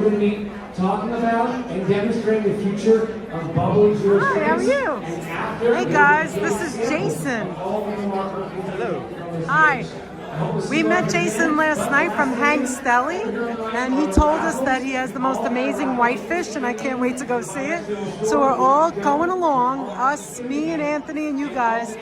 We're going to be talking about and demonstrating the future of bubbly Jewish Hi, how are drinks. you? Hey guys, this is Jason. Hello. Hi. We met Jason last night from Hank's Deli, and he told us that he has the most amazing whitefish, and I can't wait to go see it. So we're all going along, us, me and Anthony and you guys,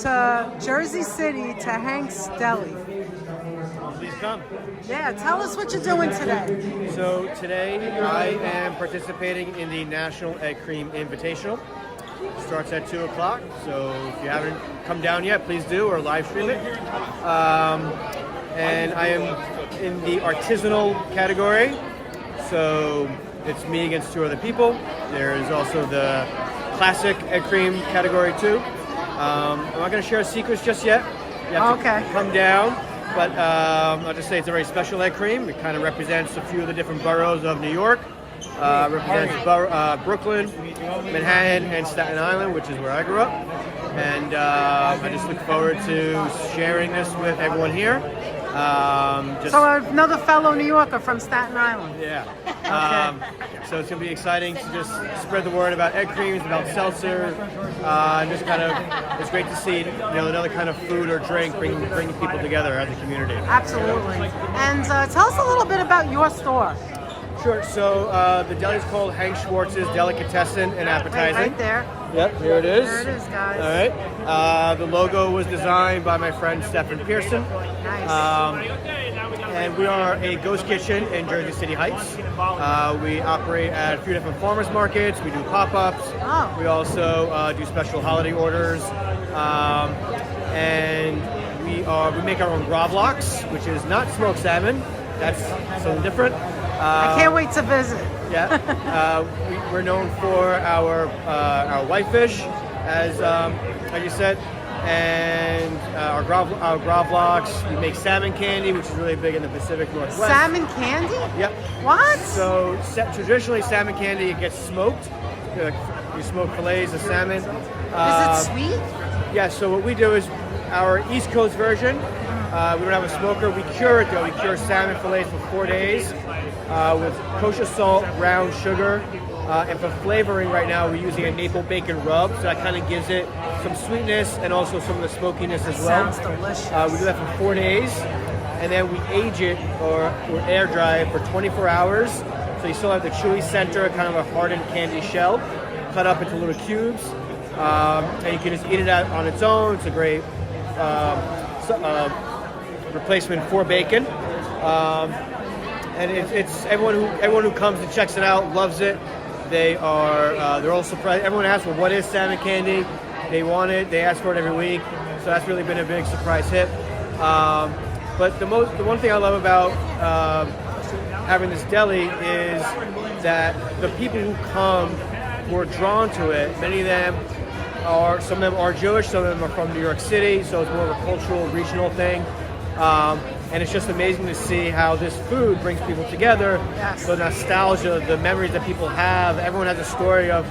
to Jersey City to Hank's Deli. Please come. Yeah, tell us what you're doing today. So today I am participating in the National Egg Cream Invitational. Starts at 2 o'clock, so if you haven't come down yet, please do, or live stream it. And I am in the artisanal category, so it's me against 2 other people. There is also the classic egg cream category too. I'm not going to share secrets just yet. You have to come down, but I'll just say it's a very special egg cream. It kind of represents a few of the different boroughs of New York. Represents Brooklyn, Manhattan, and Staten Island, which is where I grew up. And I just look forward to sharing this with everyone here. So another fellow New Yorker from Staten Island. Yeah. So it's going to be exciting to just spread the word about egg creams, about seltzer. And just kind of, it's great to see another kind of food or drink bringing people together as a community. Absolutely. And tell us a little bit about your store. Sure. So the deli is called Hank Schwartz's Delicatessen and Appetizing. Right there. Yep, here it is. There it is, guys. All right. The logo was designed by my friend Stephen Pearson. Nice. And we are a ghost kitchen in Jersey City Heights. We operate at a few different farmers markets. We do pop-ups. Oh. We also do special holiday orders. And we make our own gravlax, which is not smoked salmon. That's something different. I can't wait to visit. Yeah, we're known for our whitefish, as you said, and our gravlax. We make salmon candy, which is really big in the Pacific Northwest. Salmon candy? Yep. What? So traditionally, salmon candy, it gets smoked. You smoke fillets of salmon. Is it sweet? Yeah. So what we do is our East Coast version. We don't have a smoker. We cure it though. We cure salmon fillets for 4 days with kosher salt, brown sugar, and for flavoring right now we're using a maple bacon rub. So that kind of gives it some sweetness and also some of the smokiness as well. Sounds delicious. We do that for 4 days, and then we age it or air dry it for 24 hours. So you still have the chewy center, kind of a hardened candy shell, cut up into little cubes, and you can just eat it out on its own. It's a great replacement for bacon, and it's everyone who comes and checks it out loves it. They're all surprised. Everyone asks, well, what is salmon candy? They want it. They ask for it every week. So that's really been a big surprise hit. But the one thing I love about having this deli is that the people who come who are drawn to it. Many of them some of them are Jewish. Some of them are from New York City. So it's more of a cultural, regional thing. And it's just amazing to see how this food brings people together. Yes. The nostalgia, the memories that people have. Everyone has a story of,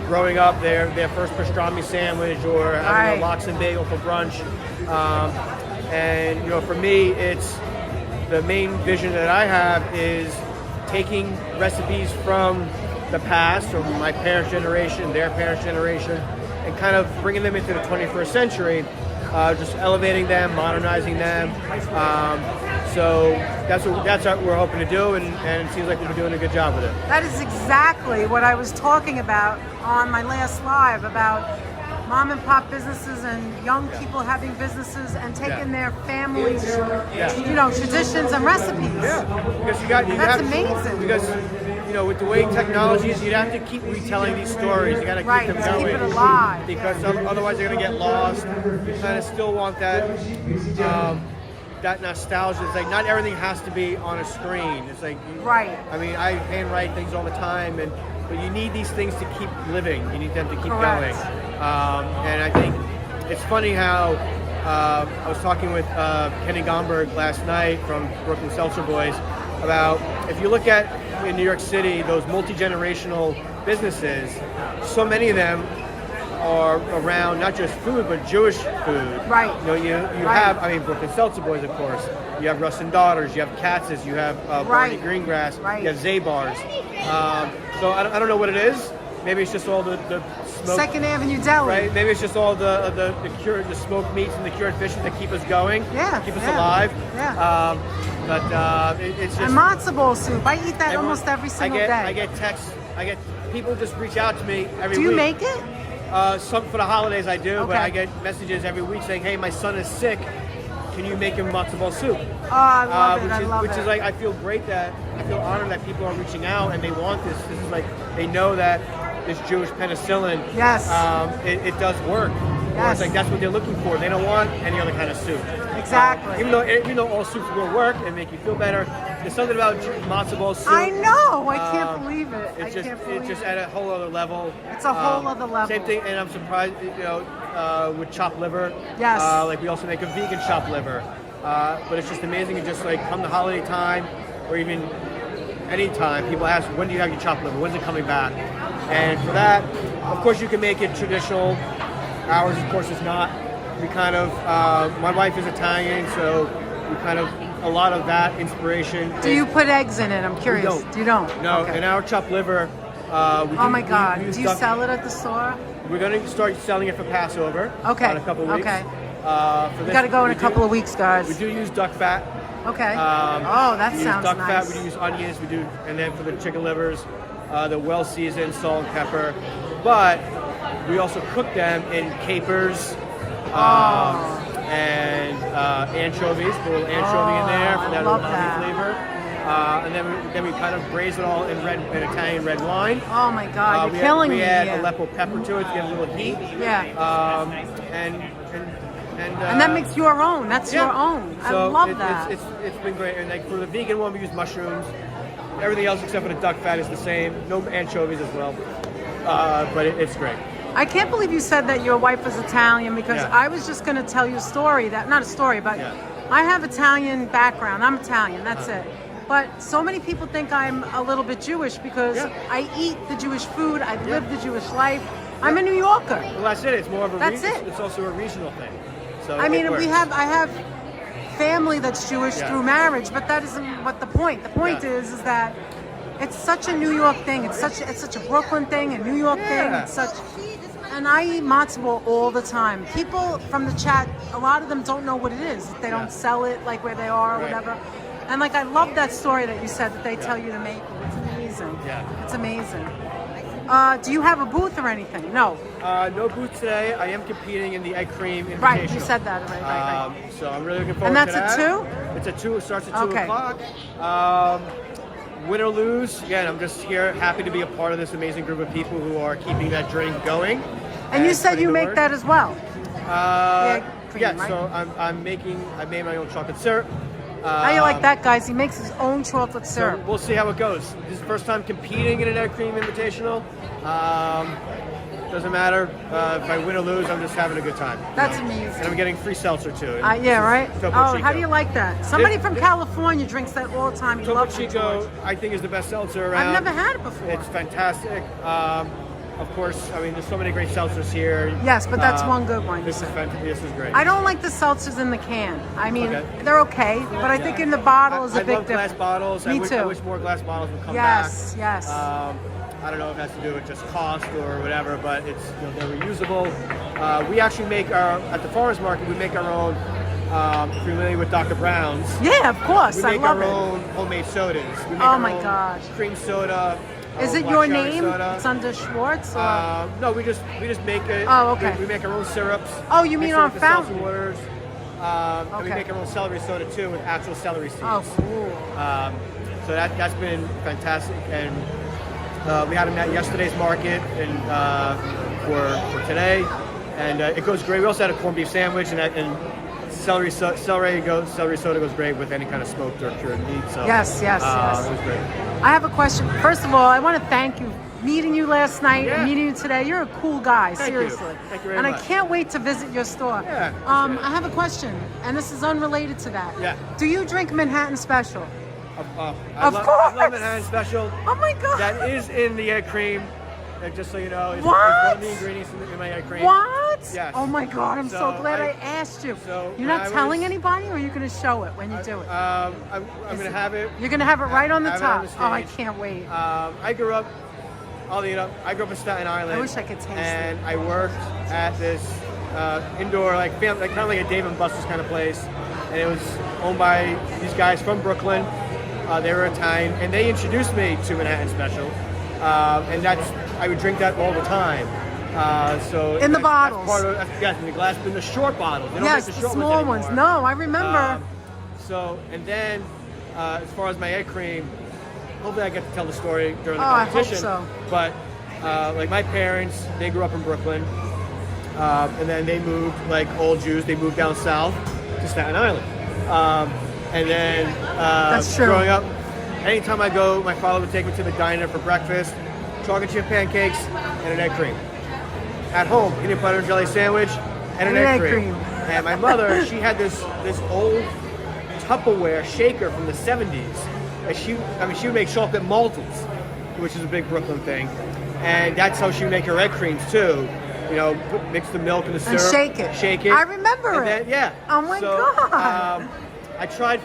growing up, their first pastrami sandwich or having a lox and bagel for brunch. And for me, it's the main vision that I have is taking recipes from the past, from my parents' generation, their parents' generation, and kind of bringing them into the 21st century. Just elevating them, modernizing them. So that's what we're hoping to do, and it seems like we're doing a good job with it. That is exactly what I was talking about on my last live, about mom and pop businesses and young people having businesses and taking their families, traditions and recipes. Yeah, because that's amazing. Because with the way technology is, you'd have to keep retelling these stories. You got to keep them going. Keep it alive. Because otherwise they're going to get lost. You kind of still want that nostalgia. It's like not everything has to be on a screen. It's like I mean, I handwrite things all the time, but you need these things to keep living. You need them to keep going. And I think it's funny how I was talking with Kenny Gomberg last night from Brooklyn SeltzerFest about if you look at in New York City, those multi-generational businesses, so many of them are around not just food, but Jewish food. Right. You have, Brooklyn SeltzerFest, of course. You have Russ and Daughters. You have Katz's. You have Barney Greengrass. Right. You have Zabar's. So I don't know what it is. Maybe it's just all the smoke. 2nd Avenue Deli. Right. Maybe it's just all the smoked meats and the cured fishes that keep us going. Yeah. Keep us alive. Yeah. It's just. And matzo ball soup. I eat that almost every single day. I get texts. People just reach out to me every week. Do you make it? Some for the holidays I do, Okay. but I get messages every week saying, "Hey, my son is sick. Can you make him matzo ball soup?" Oh, I love it. Which is like, I feel great that I feel honored that people are reaching out and they want this. This is like, they know that this Jewish penicillin, Yes. it does work. Or Yes. it's like that's what they're looking for. They don't want any other kind of soup. Exactly. Even though all soups will work and make you feel better, there's something about matzo ball soup. I know. I can't believe it. It's just at a whole other level. It's a whole other level. Same thing, and I'm surprised, with chopped liver. Yes. Like we also make a vegan chopped liver. But it's just amazing. And just like come the holiday time, or even any time, people ask, when do you have your chopped liver? When's it coming back? And for that, of course, you can make it traditional. Ours, of course, is not. We kind of, my wife is Italian, so we kind of, a lot of that inspiration. Do you put eggs in it? I'm curious. We don't. You don't? No, Okay. in our chopped liver, Oh my God. Do you sell it at the store? We're going to start selling it for Passover. Okay. In a couple of weeks. Okay. For You got to go in a couple of weeks, We guys. do use duck fat. Okay. Oh, that we sounds use duck nice. fat. We use onions. We do, and then for the chicken livers, the well seasoned salt and pepper. But we also cook them in capers and anchovies. Put a little anchovy in there for that love umami that. flavor. And then we kind of braise it all in Italian red wine. Oh my God, you're killing me. We add here. Aleppo pepper to it to get a little heat. Yeah. And that makes your own. That's your own. I So love that. It's been great. And like for the vegan one, we use mushrooms. Everything else except for the duck fat is the same. No anchovies as well. But it's great. I can't believe you said that your wife is Italian because Yeah. I was just going to tell you a story that, not a story, but Yeah. I have Italian background. I'm Italian, that's it. But so many people think I'm a little bit Jewish because Yeah. I eat the Jewish food, I live the Jewish life. I'm a New Yorker. Well, that's it. It's more of a That's it. It's also a regional thing. So I mean, it works. I have family that's Jewish Yeah. through marriage, but that isn't what the point. The point Yeah. is that it's such a New York thing. It's such a Brooklyn thing, a New York thing. Yeah. It's such, and I eat matzo ball all the time. People from the chat, a lot of them don't know what it is. They don't Yeah. sell it like where they are or Right. whatever. And like I love that story that you said that they tell you to make it. It's amazing. Yeah. It's amazing. Do you have a booth or anything? No. No booth today. I am competing in the egg cream invitational. Right. You said that. Right. So I'm really looking forward And to that's that. at 2? It's at 2. It starts at 2 Okay. o'clock. Win or lose, again, I'm just here, happy to be a part of this amazing group of people who are keeping that drink going. And you said putting you the make work. that as well. Yeah, cream, right? so I made my own chocolate syrup. How you like that, guys? He makes his own chocolate So syrup. we'll see how it goes. This is the first time competing in an egg cream invitational. Doesn't matter if I win or lose. I'm just having a good time. That's And amazing. I'm getting free seltzer too. Yeah, right? Topo Oh, Chico. how do you like that? Somebody This- from California drinks that all the time. He Topo loves it, Chico, George. I think, is the best seltzer around. I've never had it before. It's fantastic. Of course, I mean, there's so many great seltzers here. Yes, but that's one good one. This is fantastic. This is great. I don't like the seltzers in the can. I mean, Okay. they're okay, but I think in the bottle is a I big love glass difference. bottles. Me I too. wish more glass bottles would come Yes, back. yes. I don't know if it has to do with just cost or whatever, but it's they're reusable. We actually make at the farmers market. We make our own. If you're familiar with Dr. Brown's, Yeah, of course. we I make love our it. own homemade sodas. We make Oh our my own gosh. Cream soda. Is our it black your cherry name? soda. It's under Schwartz? Or? No, we just make it. Oh, okay. We make our own syrups. Oh, you mean mix it on with the seltzer fountain? waters. And we Okay. make our own celery soda too with actual celery seeds. Oh, cool. So that's been fantastic, and we had them at yesterday's market and for today, and it goes great. We also had a corned beef sandwich, and celery soda goes great with any kind of smoked or cured meat. So Yes. it was great. I have a question. First of all, I want to thank you. Meeting you last night and Yeah. meeting you today, you're a cool guy, Thank you. seriously. Thank you very and much. I can't wait to visit your store. Yeah, I have a question, and this is unrelated to that. Yeah. Do you drink Manhattan Special? I Of love course. Manhattan Special. Oh my God. That is in the egg cream. Just so you know, it's What? one of the ingredients in my egg cream. What? Schwartz? Yes. Oh my God, I'm so So glad I I- asked you. so You're when not I telling was- anybody, or you're going to show it when you do it? I'm gonna have it. You're going to have it right on the have it top. on the Oh, I stage. can't wait. I grew up. I'll eat up. I grew up in Staten Island. I wish I could taste and it. I worked at this indoor, like kind of like a Dave and Buster's kind of place, and it was owned by these guys from Brooklyn. They were Italian, and they introduced me to Manhattan Special, and I would drink that all the time. So In the that's bottles. part of, yes, in the glass, in the short bottles. They don't Yes, make the short small ones. ones. anymore. No, I remember. So, and then as far as my egg cream, hopefully I get to tell the story during the Oh, I hope competition. so. But like my parents, they grew up in Brooklyn, and then they moved, like all Jews, they moved down south to Staten Island. And then That's true. growing up, anytime I go, my father would take me to the diner for breakfast, chocolate chip pancakes and an egg cream. At home, peanut butter and jelly sandwich and an egg cream. And my mother, she had this old Tupperware shaker from the 70s. And she would make chocolate maltons, which is a big Brooklyn thing. And that's how she would make her egg creams too. You know, mix the milk and the syrup. And shake it. Shake it. I remember and then, it. yeah. Oh my God. I tried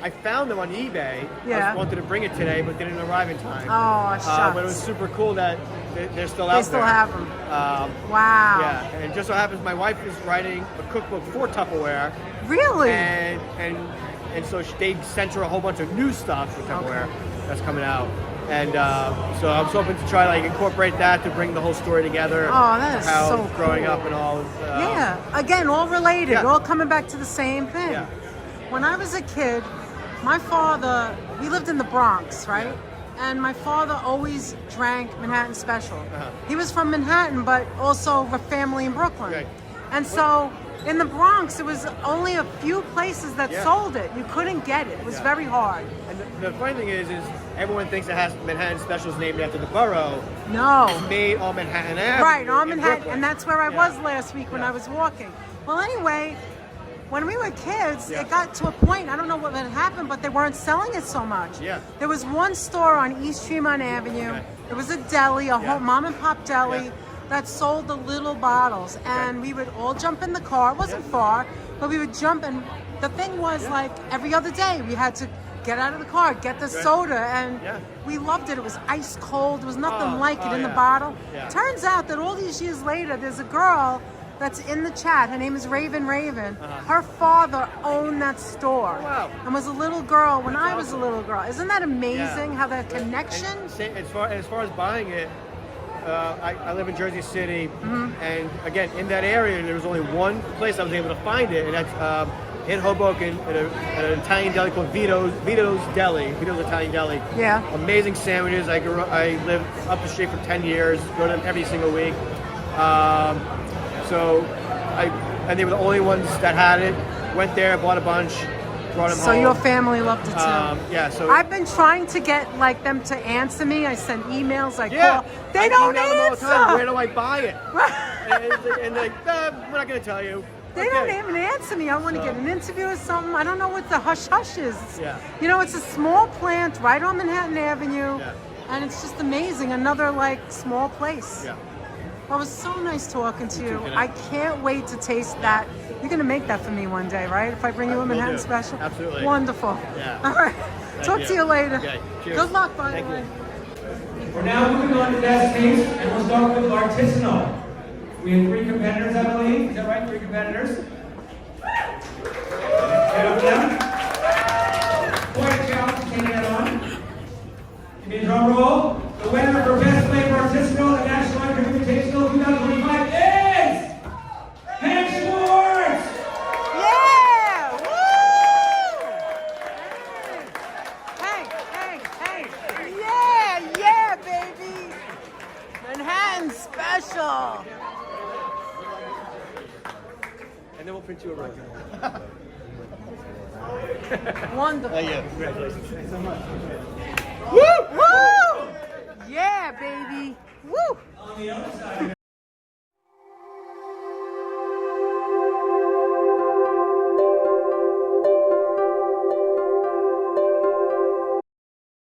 I found them on eBay. Yeah. I wanted to bring it today, but didn't arrive in time. Oh, shucks. But it was super cool that they're still out there. They still have them. Wow. Yeah, and it just so happens my wife is writing a cookbook for Tupperware, Really? and so they sent her a whole bunch of new stuff for Tupperware that's coming out, and so I was hoping to try like incorporate that to bring the whole story together. Oh, that is how so growing cool. up and all. Yeah, again, all related, Yeah. all coming back to the same thing. Yeah. When I was a kid, my father, we lived in the Bronx, right? And my father always drank Manhattan Special. He was from Manhattan, but also a family in Brooklyn. Right. And so in the Bronx, there was only a few places that Yeah. sold it. You couldn't get it. It was Yeah. very hard. And the funny thing is everyone thinks it has Manhattan Specials named after the borough. No. It's made on Manhattan Avenue. Right, on in Manhattan, Brooklyn. and that's where I Yeah. was last week when Yeah. I was walking. Well, anyway, when we were kids, Yeah. it got to a point, I don't know what had happened, but they weren't selling it so much. Yeah. There was one store on East Tremont Avenue. Okay. It was a deli, a Yeah. home mom and pop deli Yeah. that sold the little bottles. And we would all jump in the car. It wasn't far, but we would jump, and the thing was like every other day we had to get out of the car, get the soda, and Yeah. we loved it. It was ice cold. There was nothing like it in the yeah. bottle. Yeah. Turns out that all these years later, there's a girl that's in the chat. Her name is Raven. Her father owned that store. Wow. And was a little girl when I was a awesome. little girl. Isn't that amazing how that connection? And as far as buying it, I live in Jersey City, Mm-hmm. and again in that area there was only one place I was able to find it, and that's in Hoboken at an Italian deli called Vito's Italian Deli. Yeah. Amazing sandwiches. I lived up the street for 10 years. Go to them every single week. And they were the only ones that had it. Went there, bought a bunch, brought them So home. your family loved it too. Yeah. So I've been trying to get like them to answer me. I send emails, I yeah, call. They I don't email them all the time. Where answer. do I buy it? and they're like, we're not going to tell you. They don't even answer me. I want to get an interview or something. I don't know what the hush hush is. Yeah. You know, it's a small plant right on Manhattan Avenue. Yeah. And it's just amazing. Another like small place. Yeah. Well, it was so nice talking to you. Danette. I can't wait to taste that. You're going to make that for me one day, right? If I bring you a Will Manhattan do. Special? Absolutely. Wonderful. Yeah. All right. Talk you. to you later. Okay. Cheers. Good luck, by Thank the way. you. We're now moving on to that stage, and we'll start with artisanal. We have 3 competitors, I believe. Is that right? 3 competitors. Get up them. Quite a challenge taking that on. Give me a drum roll. The winner for Best Flavor Artisanal and National Anchor Invitational 2025 is Schwartz! Yeah! Woo! Hey! Yeah, baby! Manhattan Special! And then we'll print you a rose. Wonderful. Yeah. Congratulations. Thanks so much. Woo! Yeah, baby! Woo! On the other side.